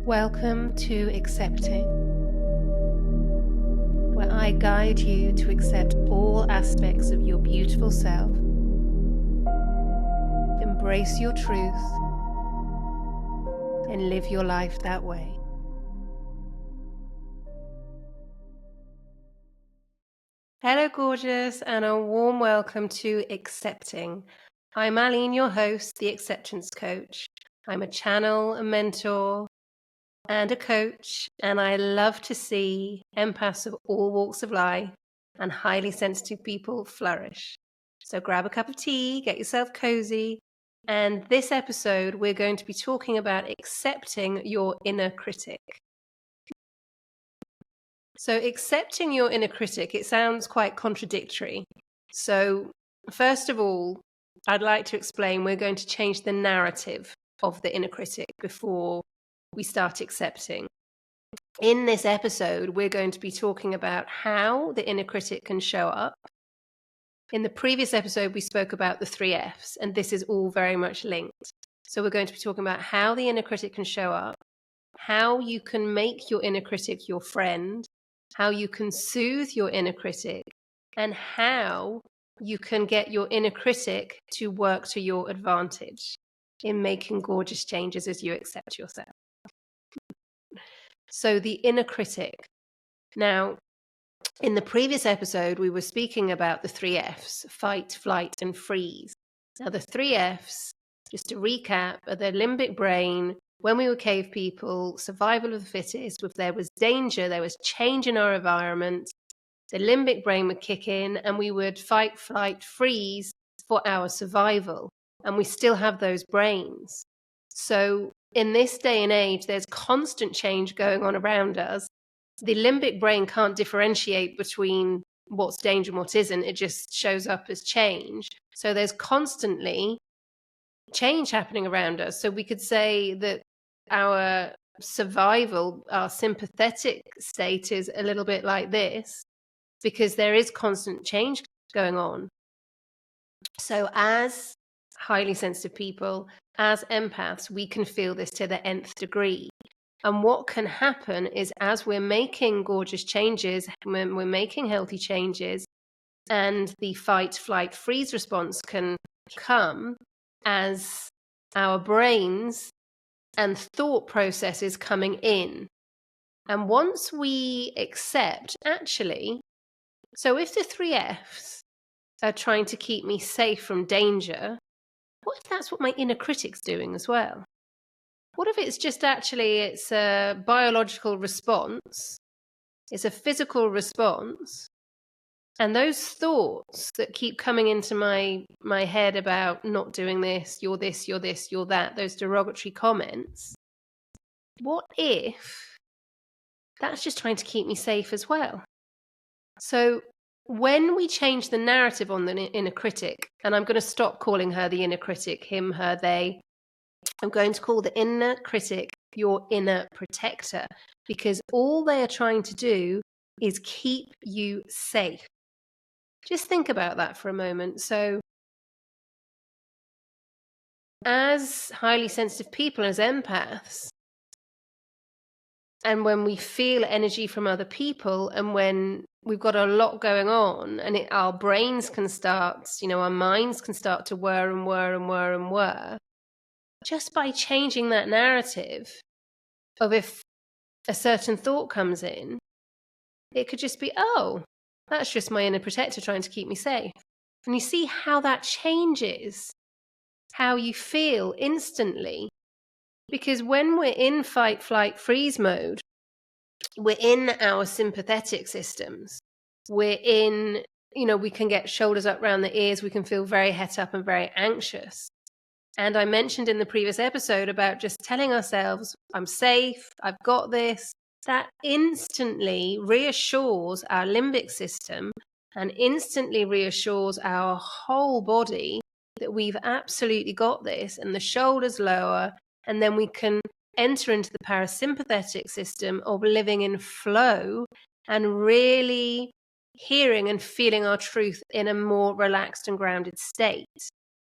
Welcome to Accepting, where I guide you to accept all aspects of your beautiful self, embrace your truth, and live your life that way. Hello, gorgeous, and a warm welcome to Accepting. I'm Aline, your host, the Acceptance Coach. I'm a channel, a mentor, and a coach, and I love to see empaths of all walks of life and highly sensitive people flourish. So grab a cup of tea, get yourself cozy, and this episode we're going to be talking about accepting your inner critic. So accepting your inner critic, it sounds quite contradictory. So first of all, I'd like to explain we're going to change the narrative of the inner critic before we start accepting. In this episode, we're going to be talking about how the inner critic can show up. In the previous episode, we spoke about the 3 Fs, and this is all very much linked. So we're going to be talking about how the inner critic can show up, how you can make your inner critic your friend, how you can soothe your inner critic, and how you can get your inner critic to work to your advantage in making gorgeous changes as you accept yourself. So the inner critic. Now, in the previous episode, we were speaking about the 3 Fs, fight, flight, and freeze. Now, the 3 Fs, just to recap, are the limbic brain. When we were cave people, survival of the fittest, if there was danger, there was change in our environment, the limbic brain would kick in and we would fight, flight, freeze for our survival. And we still have those brains. So in this day and age, there's constant change going on around us. The limbic brain can't differentiate between what's danger and what isn't. It just shows up as change. So there's constantly change happening around us. So we could say that our survival, our sympathetic state is a little bit like this because there is constant change going on. So as highly sensitive people, as empaths, we can feel this to the nth degree. And what can happen is as we're making gorgeous changes, when we're making healthy changes, and the fight, flight, freeze response can come as our brains and thought processes coming in. And once we accept, actually, so if the 3 Fs are trying to keep me safe from danger, what if that's what my inner critic's doing as well? What if it's just actually it's a biological response, it's a physical response, and those thoughts that keep coming into my head about not doing this, you're this, you're this, you're that, those derogatory comments, what if that's just trying to keep me safe as well? So when we change the narrative on the inner critic, and I'm going to stop calling her the inner critic, him, her, they, I'm going to call the inner critic your inner protector, because all they are trying to do is keep you safe. Just think about that for a moment. So as highly sensitive people, as empaths, and when we feel energy from other people, and when we've got a lot going on, and our brains can start, our minds can start to whir and whir and whir and whir, just by changing that narrative of if a certain thought comes in, it could just be, oh, that's just my inner protector trying to keep me safe. And you see how that changes how you feel instantly. Because when we're in fight, flight, freeze mode, we're in our sympathetic systems. We're in, we can get shoulders up around the ears. We can feel very het up and very anxious. And I mentioned in the previous episode about just telling ourselves, I'm safe, I've got this. That instantly reassures our limbic system and instantly reassures our whole body that we've absolutely got this, and the shoulders lower, and then we can enter into the parasympathetic system of living in flow and really hearing and feeling our truth in a more relaxed and grounded state.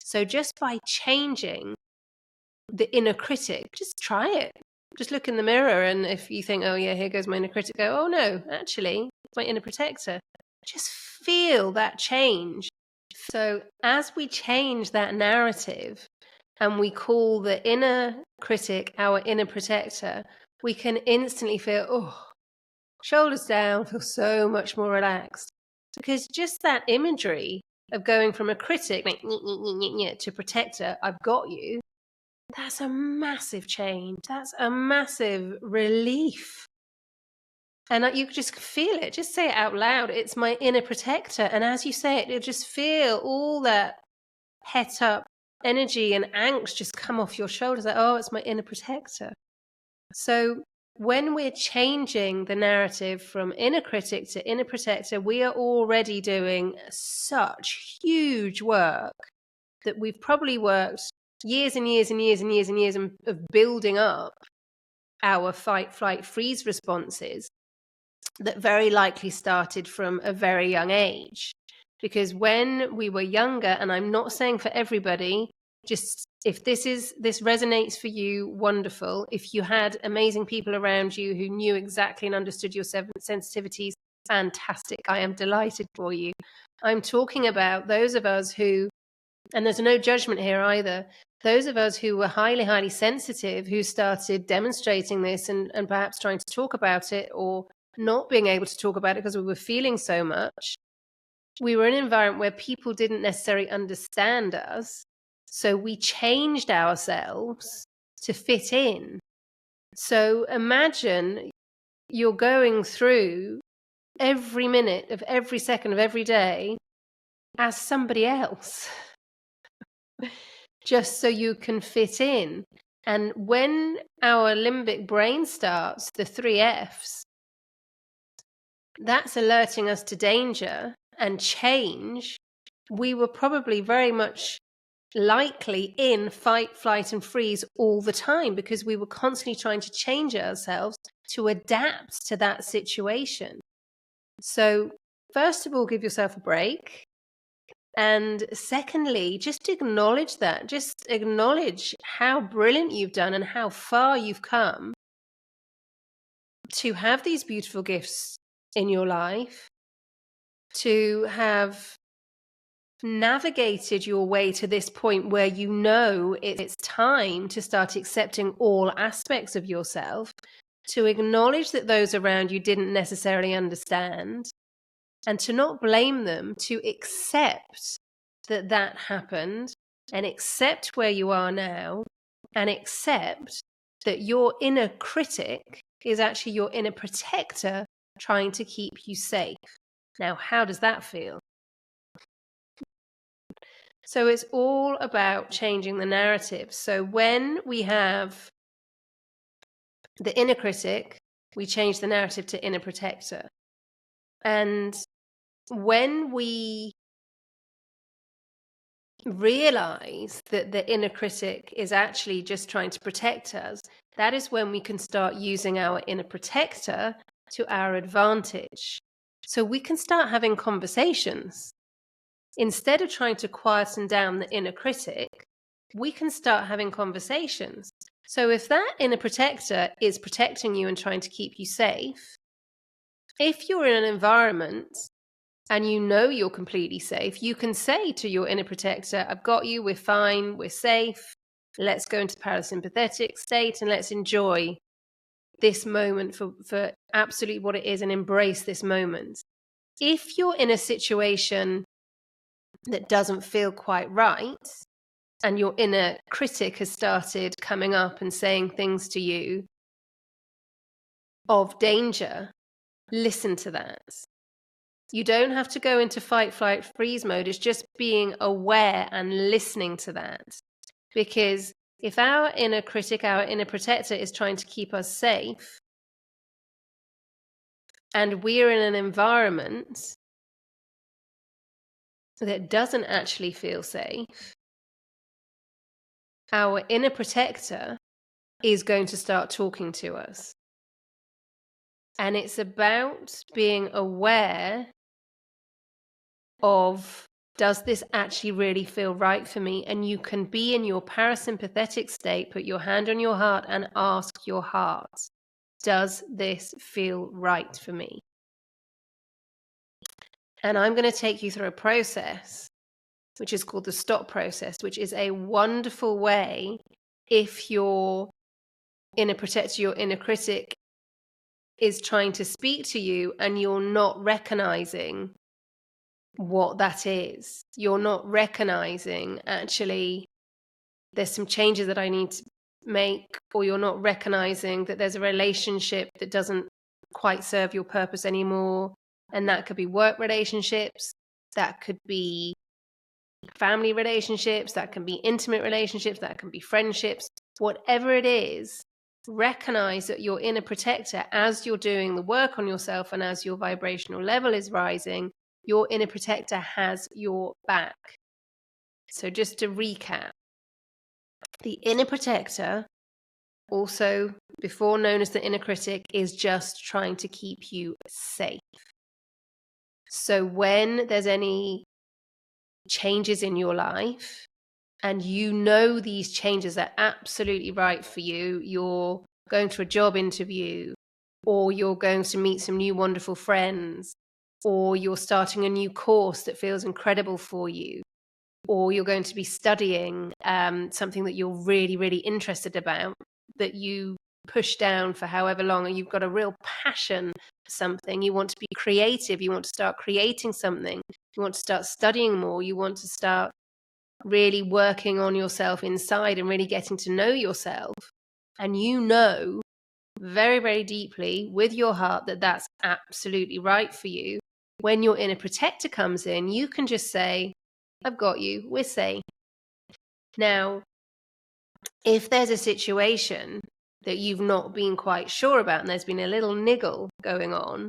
So just by changing the inner critic, just try it. Just look in the mirror, and if you think, oh yeah, here goes my inner critic, go, oh no, actually, it's my inner protector. Just feel that change. So as we change that narrative and we call the inner critic our inner protector, we can instantly feel, oh, shoulders down, feel so much more relaxed. Because just that imagery of going from a critic like, to protector, I've got you, that's a massive change. That's a massive relief. And you could just feel it. Just say it out loud. It's my inner protector. And as you say it, you'll just feel all that het up energy and angst just come off your shoulders. Like, oh, it's my inner protector. So when we're changing the narrative from inner critic to inner protector, we are already doing such huge work that we've probably worked years and years and years and years and years of building up our fight, flight, freeze responses that very likely started from a very young age. Because when we were younger, and I'm not saying for everybody, just if this resonates for you, wonderful. If you had amazing people around you who knew exactly and understood your sensitivities, fantastic. I am delighted for you. I'm talking about those of us who, and there's no judgment here either, those of us who were highly, highly sensitive, who started demonstrating this and perhaps trying to talk about it or not being able to talk about it because we were feeling so much. We were in an environment where people didn't necessarily understand us. So we changed ourselves to fit in. So imagine you're going through every minute of every second of every day as somebody else, just so you can fit in. And when our limbic brain starts, the 3 Fs, that's alerting us to danger and change. We were probably very much likely in fight, flight, and freeze all the time because we were constantly trying to change ourselves to adapt to that situation. So, first of all, give yourself a break. And secondly, just acknowledge that. Just acknowledge how brilliant you've done and how far you've come to have these beautiful gifts in your life, to have navigated your way to this point where you know it's time to start accepting all aspects of yourself, to acknowledge that those around you didn't necessarily understand, and to not blame them, to accept that that happened and accept where you are now and accept that your inner critic is actually your inner protector trying to keep you safe. Now, how does that feel? So it's all about changing the narrative. So when we have the inner critic, we change the narrative to inner protector. And when we realize that the inner critic is actually just trying to protect us, that is when we can start using our inner protector to our advantage. So we can start having conversations. Instead of trying to quieten down the inner critic, we can start having conversations. So if that inner protector is protecting you and trying to keep you safe, if you're in an environment and you know you're completely safe, you can say to your inner protector, I've got you, we're fine, we're safe, let's go into parasympathetic state and let's enjoy this moment for absolutely what it is and embrace this moment. If you're in a situation that doesn't feel quite right and your inner critic has started coming up and saying things to you of danger, listen to that. You don't have to go into fight, flight, freeze mode. It's just being aware and listening to that. Because if our inner critic, our inner protector is trying to keep us safe, and we're in an environment that doesn't actually feel safe, our inner protector is going to start talking to us. And it's about being aware of Does this actually really feel right for me? And you can be in your parasympathetic state, put your hand on your heart and ask your heart, does this feel right for me? And I'm going to take you through a process which is called the stop process, which is a wonderful way if your inner protector, your inner critic is trying to speak to you and you're not recognizing what that is. You're not recognizing actually there's some changes that I need to make, or you're not recognizing that there's a relationship that doesn't quite serve your purpose anymore. And that could be work relationships, that could be family relationships, that can be intimate relationships, that can be friendships, whatever it is. Recognize that your inner protector, as you're doing the work on yourself and as your vibrational level is rising, your inner protector has your back. So just to recap, the inner protector, also before known as the inner critic, is just trying to keep you safe. So when there's any changes in your life and you know these changes are absolutely right for you, you're going to a job interview, or you're going to meet some new wonderful friends, or you're starting a new course that feels incredible for you, or you're going to be studying something that you're really, really interested about, that you push down for however long, and you've got a real passion for something, you want to be creative, you want to start creating something, you want to start studying more, you want to start really working on yourself inside and really getting to know yourself, and you know very, very deeply with your heart that that's absolutely right for you, when your inner protector comes in, you can just say, I've got you, we're safe. Now, if there's a situation that you've not been quite sure about and there's been a little niggle going on,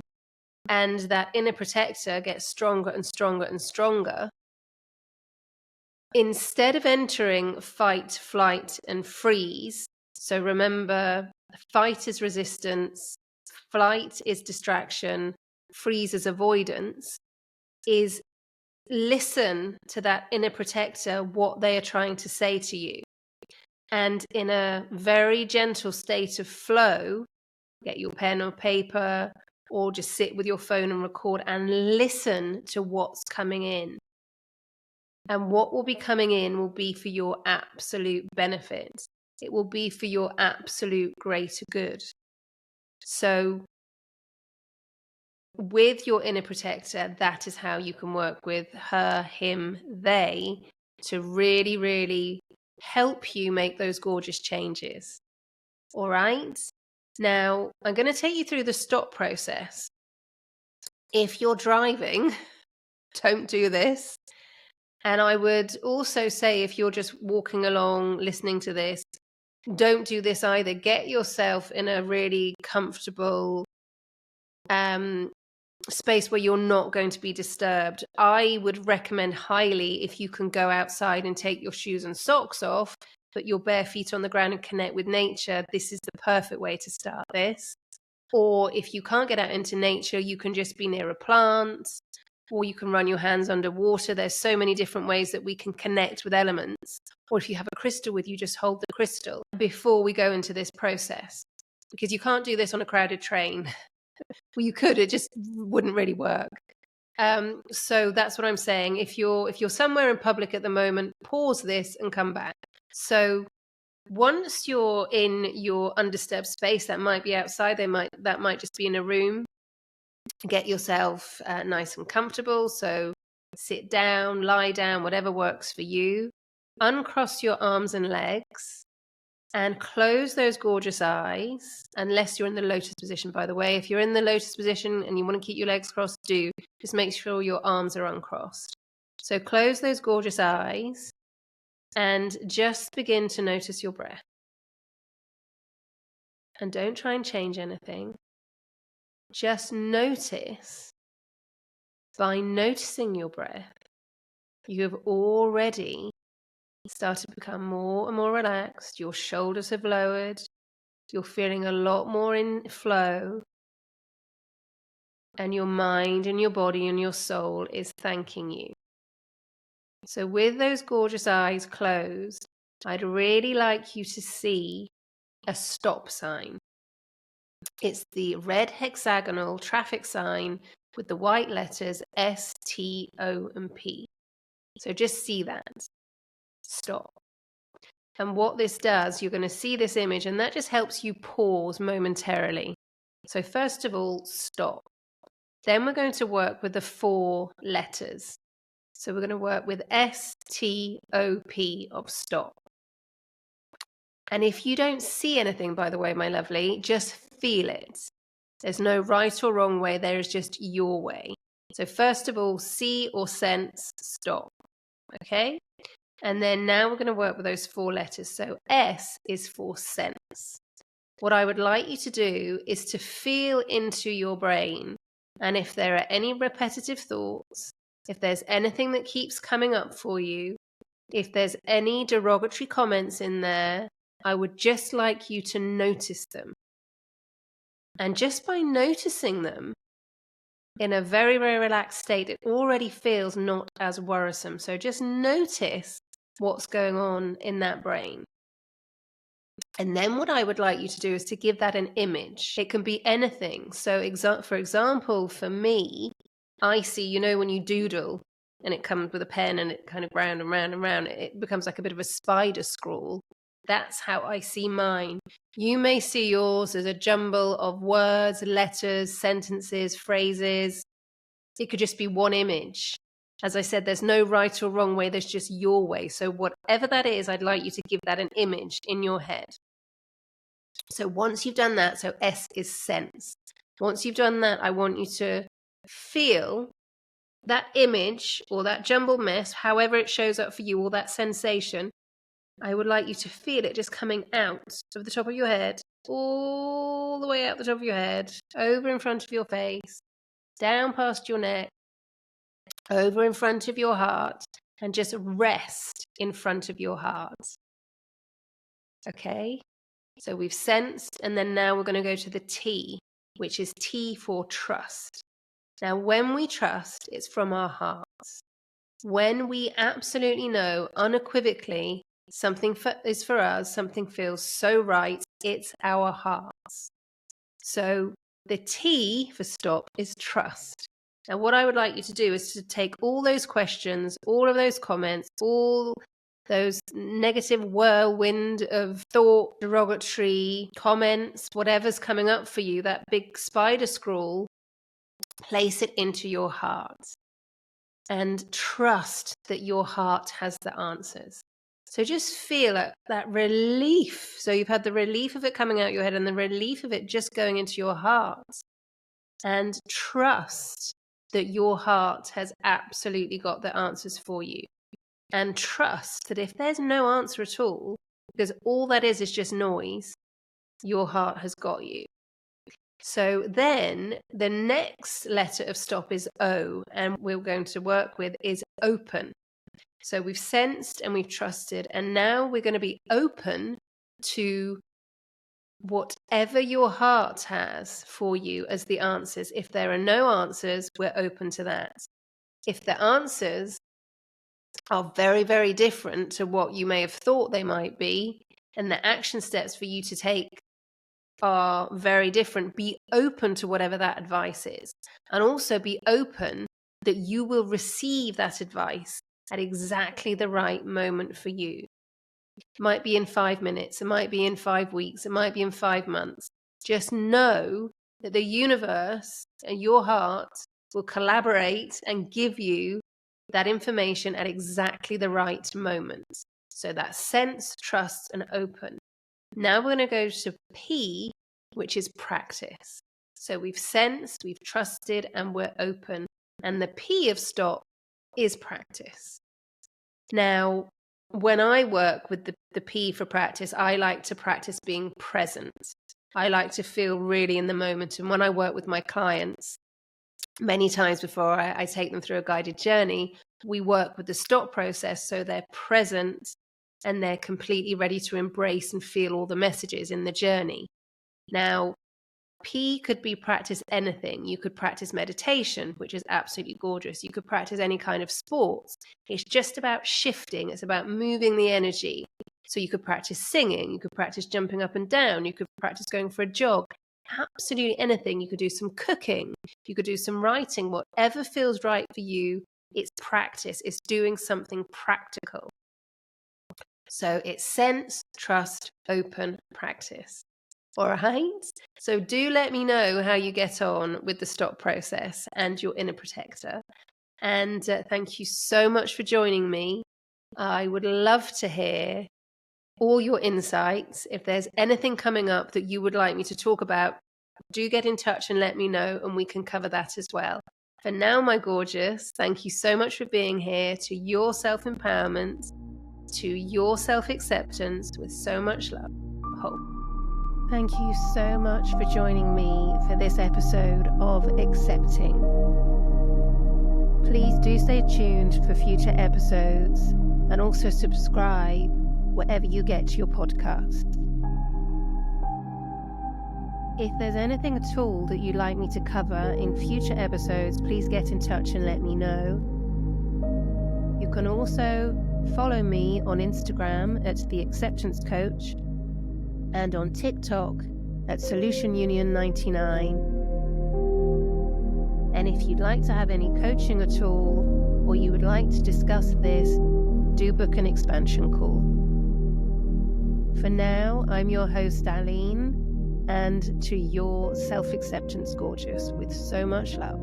and that inner protector gets stronger and stronger and stronger, instead of entering fight, flight, and freeze, so remember, fight is resistance, flight is distraction, freeze is avoidance, is listen to that inner protector, what they are trying to say to you. And in a very gentle state of flow, get your pen or paper, or just sit with your phone and record and listen to what's coming in. And what will be coming in will be for your absolute benefit. It will be for your absolute greater good. So with your inner protector, that is how you can work with her, him, they, to really, really help you make those gorgeous changes. All right? Now, I'm going to take you through the stop process. If you're driving, don't do this. And I would also say, if you're just walking along, listening to this, don't do this either. Get yourself in a really comfortable space where you're not going to be disturbed. I would recommend highly, if you can go outside and take your shoes and socks off, put your bare feet on the ground and connect with nature. This is the perfect way to start this. Or if you can't get out into nature, you can just be near a plant, or you can run your hands underwater. There's so many different ways that we can connect with elements. Or if you have a crystal with you, just hold the crystal before we go into this process, because you can't do this on a crowded train. Well, you could, it just wouldn't really work. So that's what I'm saying. If you're somewhere in public at the moment, pause this and come back. So once you're in your undisturbed space, that might be outside, that might just be in a room, get yourself nice and comfortable. So sit down, lie down, whatever works for you. Uncross your arms and legs and close those gorgeous eyes, unless you're in the lotus position, by the way. If you're in the lotus position and you want to keep your legs crossed, do. Just make sure your arms are uncrossed. So close those gorgeous eyes and just begin to notice your breath. And don't try and change anything. Just notice. By noticing your breath, you have already started to become more and more relaxed. Your shoulders have lowered. You're feeling a lot more in flow. And your mind and your body and your soul is thanking you. So with those gorgeous eyes closed, I'd really like you to see a stop sign. It's the red hexagonal traffic sign with the white letters S, T, O, and P. So just see that. Stop. And what this does, you're going to see this image, and that just helps you pause momentarily. So first of all, stop. Then we're going to work with the 4 letters. So we're going to work with S, T, O, P of stop. And if you don't see anything, by the way, my lovely, just feel it. There's no right or wrong way. There is just your way. So first of all, see or sense, stop. Okay? And then now we're going to work with those 4 letters. So S is for sense. What I would like you to do is to feel into your brain. And if there are any repetitive thoughts, if there's anything that keeps coming up for you, if there's any derogatory comments in there, I would just like you to notice them. And just by noticing them in a very, very relaxed state, it already feels not as worrisome. So just notice what's going on in that brain. And then what I would like you to do is to give that an image. It can be anything. So for example, for me, I see, you know, when you doodle and it comes with a pen and it kind of round and round and round, it becomes like a bit of a spider scrawl. That's how I see mine. You may see yours as a jumble of words, letters, sentences, phrases. It could just be one image. As I said, there's no right or wrong way, there's just your way. So whatever that is, I'd like you to give that an image in your head. So once you've done that, so S is sense. Once you've done that, I want you to feel that image or that jumbled mess, however it shows up for you, or that sensation. I would like you to feel it just coming out of the top of your head, all the way out the top of your head, over in front of your face, down past your neck, over in front of your heart, and just rest in front of your heart. Okay? So we've sensed, and then now we're going to go to the T, which is T for trust. Now, when we trust, it's from our hearts. When we absolutely know, unequivocally, something is for us, something feels so right, it's our hearts. So the T for stop is trust. Now, what I would like you to do is to take all those questions, all of those comments, all those negative whirlwind of thought, derogatory comments, whatever's coming up for you, that big spider scrawl, place it into your heart and trust that your heart has the answers. So just feel that relief. So you've had the relief of it coming out your head and the relief of it just going into your heart. And trust that your heart has absolutely got the answers for you. And trust that if there's no answer at all, because all that is just noise, your heart has got you. So then the next letter of stop is O, and we're going to work with is open. So we've sensed and we've trusted, and now we're going to be open to whatever your heart has for you as the answers. If there are no answers, we're open to that. If the answers are very, very different to what you may have thought they might be, and the action steps for you to take are very different, be open to whatever that advice is. And also be open that you will receive that advice at exactly the right moment for you. It might be in 5 minutes, it might be in 5 weeks, it might be in 5 months. Just know that the universe and your heart will collaborate and give you that information at exactly the right moment. So that's sense, trust, and open. Now we're going to go to P, which is practice. So we've sensed, we've trusted, and we're open. And the P of stop is practice. Now, when I work with the P for practice, I like to practice being present. I like to feel really in the moment. And when I work with my clients, many times before I take them through a guided journey, we work with the stop process so they're present and they're completely ready to embrace and feel all the messages in the journey. Now, P could be practice anything. You could practice meditation, which is absolutely gorgeous. You could practice any kind of sports. It's just about shifting. It's about moving the energy. So you could practice singing. You could practice jumping up and down. You could practice going for a jog. Absolutely anything. You could do some cooking. You could do some writing. Whatever feels right for you, it's practice. It's doing something practical. So it's sense, trust, open, practice. All right. So do let me know how you get on with the stop process and your inner protector. And thank you so much for joining me. I would love to hear all your insights. If there's anything coming up that you would like me to talk about, do get in touch and let me know, and we can cover that as well. For now, my gorgeous, thank you so much for being here. To your self-empowerment, to your self-acceptance, with so much love. Hope. Thank you so much for joining me for this episode of Accepting. Please do stay tuned for future episodes, and also subscribe wherever you get your podcasts. If there's anything at all that you'd like me to cover in future episodes, please get in touch and let me know. You can also follow me on Instagram at The Acceptance Coach and on TikTok at SolutionUnion99. And if you'd like to have any coaching at all, or you would like to discuss this, do book an expansion call. For now, I'm your host, Aline, and to your self-acceptance, gorgeous, with so much love.